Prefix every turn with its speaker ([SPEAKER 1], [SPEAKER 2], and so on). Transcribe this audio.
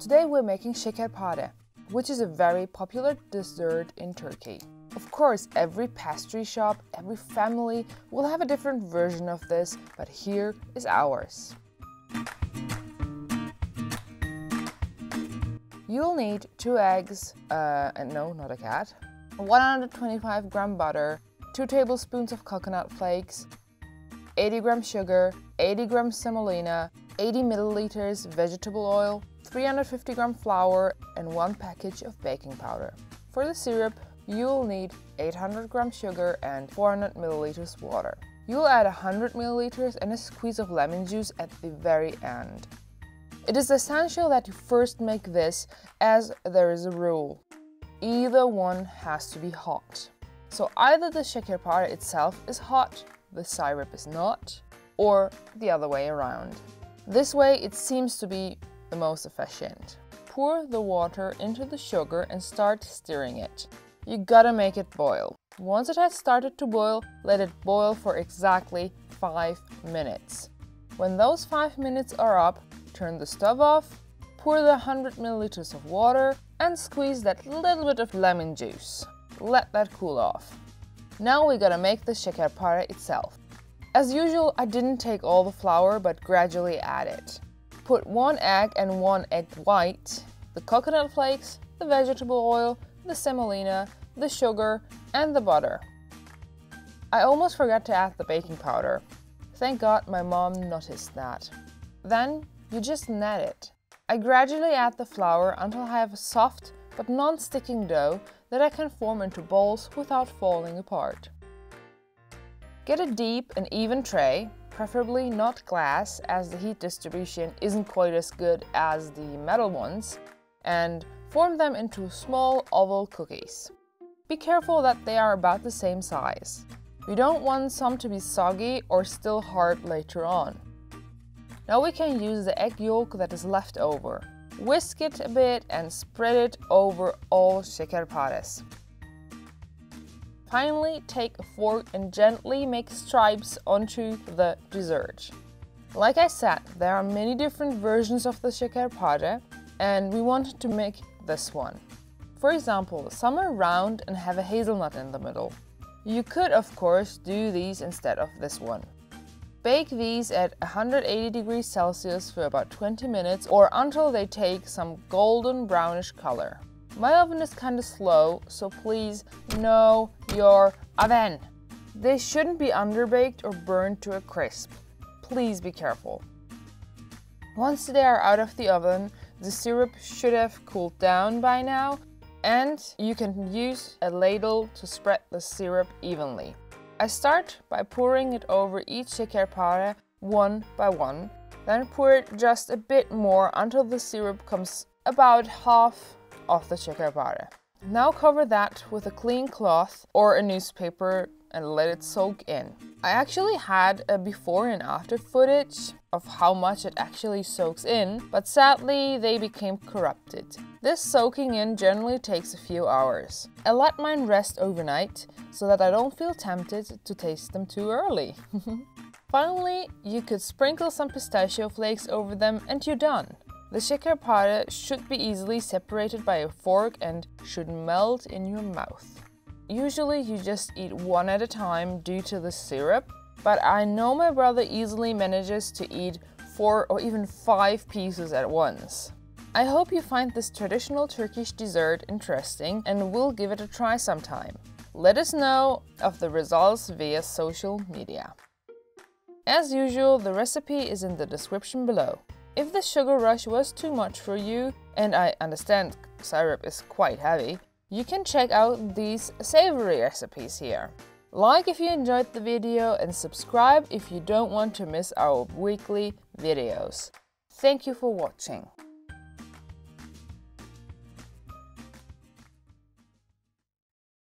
[SPEAKER 1] Today we're making şekerpare, which is a very popular dessert in Turkey. Of course, every pastry shop, every family will have a different version of this, but here is ours. You'll need 2 eggs, and no, not a cat, 125 gram butter, 2 tablespoons of coconut flakes, 80 gram sugar, 80 gram semolina, 80 milliliters vegetable oil, 350 gram flour, and 1 package of baking powder. For the syrup, you'll need 800 gram sugar and 400 milliliters water. You'll add 100 milliliters and a squeeze of lemon juice at the very end. It is essential that you first make this, as there is a rule. Either one has to be hot. So either the şekerpare itself is hot, the syrup is not, or the other way around. This way it seems to be the most efficient. Pour the water into the sugar and start stirring it. You gotta make it boil. Once it has started to boil, let it boil for exactly 5 minutes. When those 5 minutes are up, turn the stove off, pour the 100 milliliters of water and squeeze that little bit of lemon juice. Let that cool off. Now we gotta make the şekerpare itself. As usual, I didn't take all the flour but gradually add it. Put 1 egg and 1 egg white, the coconut flakes, the vegetable oil, the semolina, the sugar and the butter. I almost forgot to add the baking powder. Thank God my mom noticed that. Then you just knead it. I gradually add the flour until I have a soft but non-sticking dough that I can form into balls without falling apart. Get a deep and even tray, preferably not glass as the heat distribution isn't quite as good as the metal ones, and form them into small oval cookies. Be careful that they are about the same size. We don't want some to be soggy or still hard later on. Now we can use the egg yolk that is left over. Whisk it a bit and spread it over all şekerpares. Finally, take a fork and gently make stripes onto the dessert. Like I said, there are many different versions of the şekerpare, and we wanted to make this one. For example, some are round and have a hazelnut in the middle. You could, of course, do these instead of this one. Bake these at 180 degrees Celsius for about 20 minutes or until they take some golden brownish color. My oven is kinda slow, so please know your oven. They shouldn't be underbaked or burned to a crisp. Please be careful. Once they are out of the oven, the syrup should have cooled down by now, and you can use a ladle to spread the syrup evenly. I start by pouring it over each şekerpare one by one, then pour it just a bit more until the syrup comes about half of the şekerpare. Now cover that with a clean cloth or a newspaper and let it soak in. I actually had a before and after footage of how much it actually soaks in, but sadly they became corrupted. This soaking in generally takes a few hours. I let mine rest overnight so that I don't feel tempted to taste them too early. Finally, you could sprinkle some pistachio flakes over them and you're done. The şekerpare should be easily separated by a fork and should melt in your mouth. Usually you just eat one at a time due to the syrup, but I know my brother easily manages to eat 4 or even 5 pieces at once. I hope you find this traditional Turkish dessert interesting and will give it a try sometime. Let us know of the results via social media. As usual, the recipe is in the description below. If the sugar rush was too much for you, and I understand syrup is quite heavy, you can check out these savory recipes here. Like if you enjoyed the video and subscribe if you don't want to miss our weekly videos. Thank you for watching.